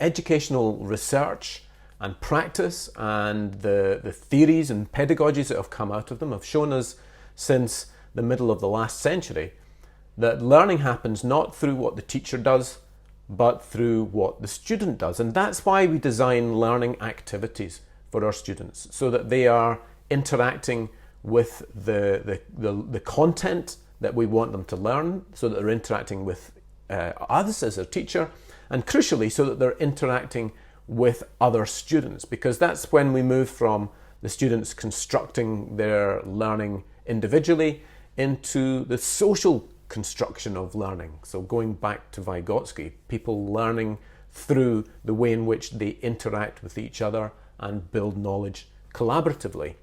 educational research and practice and the theories and pedagogies that have come out of them have shown us since the middle of the last century that learning happens not through what the teacher does, but through what the student does. And that's why we design learning activities for our students, so that they are interacting with the content that we want them to learn, so that they're interacting with us as a teacher, and crucially, so that they're interacting with other students, because that's when we move from the students constructing their learning individually into the social construction of learning. So going back to Vygotsky, people learning through the way in which they interact with each other and build knowledge collaboratively.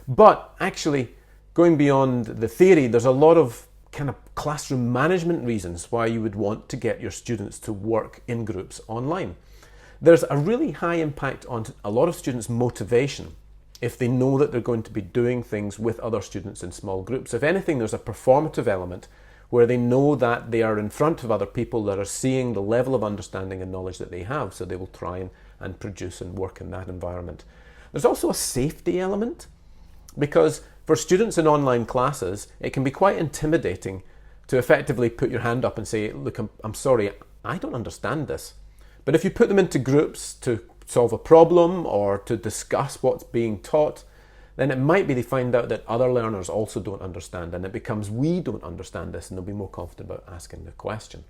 But actually, going beyond the theory, there's a lot of kind of classroom management reasons why you would want to get your students to work in groups online. There's a really high impact on a lot of students' motivation if they know that they're going to be doing things with other students in small groups. If anything, there's a performative element where they know that they are in front of other people that are seeing the level of understanding and knowledge that they have, so they will try and produce and work in that environment. There's also a safety element, because for students in online classes, it can be quite intimidating to effectively put your hand up and say, look, I'm sorry, I don't understand this. But if you put them into groups to solve a problem or to discuss what's being taught, then it might be they find out that other learners also don't understand, and it becomes we don't understand this, and they'll be more confident about asking the question.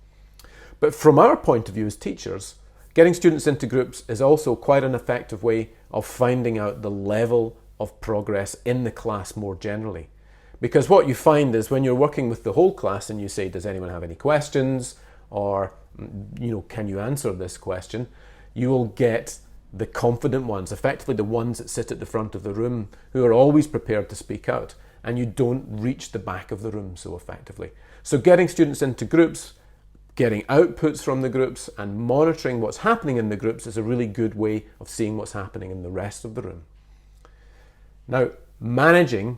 But from our point of view as teachers, getting students into groups is also quite an effective way of finding out the level of progress in the class more generally. Because what you find is when you're working with the whole class and you say, does anyone have any questions? Or, can you answer this question? You will get the confident ones, effectively the ones that sit at the front of the room, who are always prepared to speak out, and you don't reach the back of the room so effectively. So getting students into groups, getting outputs from the groups, and monitoring what's happening in the groups is a really good way of seeing what's happening in the rest of the room. Now, managing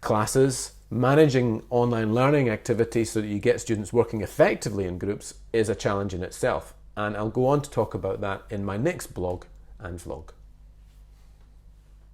classes, managing online learning activities so that you get students working effectively in groups is a challenge in itself. And I'll go on to talk about that in my next blog and vlog.